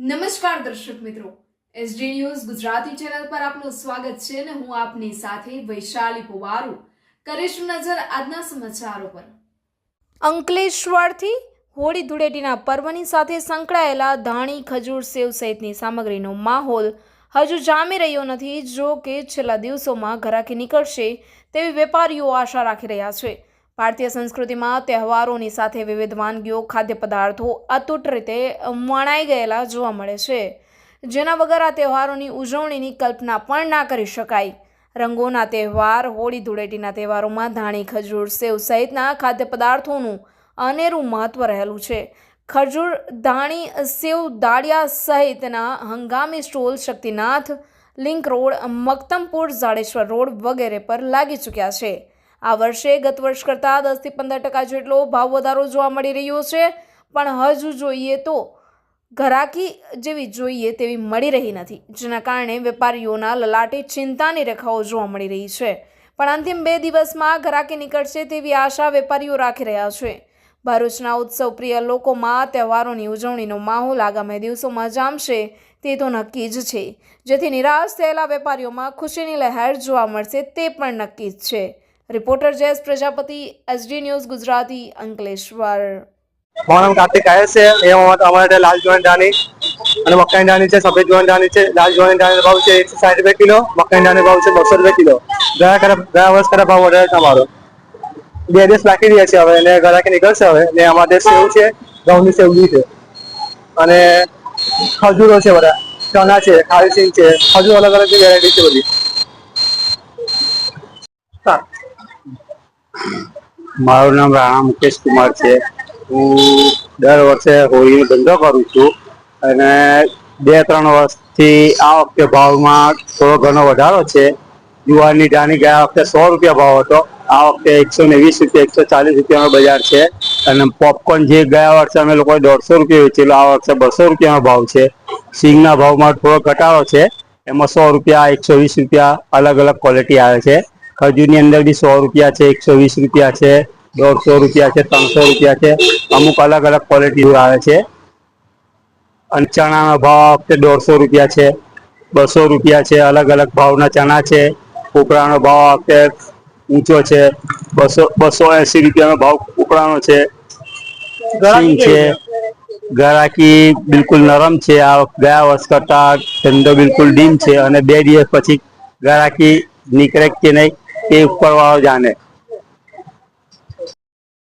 નમસ્કાર દર્શક મિત્રો, એસડી ન્યૂઝ ગુજરાતી ચેનલ પર આપનું સ્વાગત છે અને હું આપની સાથે વૈશાલી પોવારુ કરીશું નજર આજના સમાચારો પર। અંકલેશ્વરથી હોળી ધૂળેટીના પર્વની સાથે સંકળાયેલા ધાણી, ખજૂર, સેવ સહિતની સામગ્રીનો માહોલ હજુ જામી રહ્યો નથી। જો કે છેલ્લા દિવસોમાં ઘરાકી નીકળશે તેવી વેપારીઓ આશા રાખી રહ્યા છે। ભારતીય સંસ્કૃતિમાં તહેવારોની સાથે વિવિધ વાનગીઓ, ખાદ્ય પદાર્થો અતૂટ રીતે વણાઈ ગયેલા જોવા મળે છે, જેના વગર આ તહેવારોની ઉજવણીની કલ્પના પણ ના કરી શકાય। રંગોના તહેવાર હોળી ધૂળેટીના તહેવારોમાં ધાણી, ખજૂર, સેવ સહિતના ખાદ્ય પદાર્થોનું અનેરું મહત્વ રહેલું છે। ખજૂર, ધાણી, સેવ, દાળિયા સહિતના હંગામી stall Shaktinath link road, Maktampur, Jadeshwar road વગેરે પર લાગી ચૂક્યા છે। આ વર્ષે ગત વર્ષ કરતાં 10 થી 15% જેટલો ભાવ વધારો જોવા મળી રહ્યો છે, પણ હજુ જોઈએ તો ઘરાકી જેવી જોઈએ તેવી મળી રહી નથી, જેના કારણે વેપારીઓના લલાટે ચિંતાની રેખાઓ જોવા મળી રહી છે। પણ અંતિમ 2 દિવસમાં ઘરાકી નીકળશે તેવી આશા વેપારીઓ રાખી રહ્યા છે। ભરૂચના ઉત્સવ પ્રિય લોકોમાં તહેવારોની ઉજવણીનો માહોલ આગામી દિવસોમાં જામશે તે તો નક્કી જ છે, જેથી નિરાશ થયેલા વેપારીઓમાં ખુશીની લહેર જોવા મળશે તે પણ નક્કી જ છે। Reporter Jayesh Prajapati, SD news Gujarati, Ankleshwar. नाम कार्तिक आयस है। हमारे लाल जोन दानी અને મકાઈ દાણી છે, સફેદ જોન દાણી છે। લાલ જોન દાણી ભાવ છે 160 રૂપિયા કિલો, મકાઈ દાણી ભાવ છે 200 રૂપિયા કિલો। ગયા વર્ષ કરતા ભાવ વધારે તમારો 2 દિવસ બાકી રહ્યા છે હવે, અને ઘરાકી નીકળશે હવે। ને અમારે સેવ છે, ઘઉંની સેવલી છે, અને ખજૂરો છે, બધા ચણા છે, ખારી સિંગ છે, ખજૂર અલગ અલગ વેરાયટી છે બધી। મારું નામ રાણા મુકેશ કુમાર છે। હું દર વર્ષે હોળીનો ધંધો કરું છું, અને 2-3 વર્ષથી આ વખતે ભાવમાં થોડો ઘણો વધારો છે। જુવારની દાણી ગયા વખતે 100 રૂપિયા ભાવ હતો, આ વખતે 120 રૂપિયા, 140 રૂપિયાનો બજાર છે। અને પોપકોર્ન જે ગયા વર્ષે અમે લોકોએ 150 રૂપિયા વેચેલો, આ વર્ષે 200 રૂપિયાનો ભાવ છે। સિંગના ભાવમાં થોડો ઘટાડો છે, એમાં 100 રૂપિયા, 120 રૂપિયા અલગ અલગ ક્વોલિટી આવે છે। ખજૂરની અંદર બી 100 રૂપિયા છે, 120 રૂપિયા છે, 150 રૂપિયા છે, 300 રૂપિયા છે, અમુક અલગ અલગ ક્વોલિટી આવે છે। અને ચણાનો ભાવ વખતે 150 રૂપિયા છે, 200 રૂપિયા છે, અલગ અલગ ભાવના ચણા છે। કોપરાનો ભાવ વખતે ઊંચો છે, 280 રૂપિયાનો ભાવ કોપરાનો છે। સિંગ છે, ગરાકી બિલકુલ નરમ છે। આ ગયા વર્ષ કરતા ધંધો બિલકુલ ડીમ છે, અને 2 દિવસ પછી ગરાકી નીકળે કે નહીં તે ઉપરવાળો જાણે।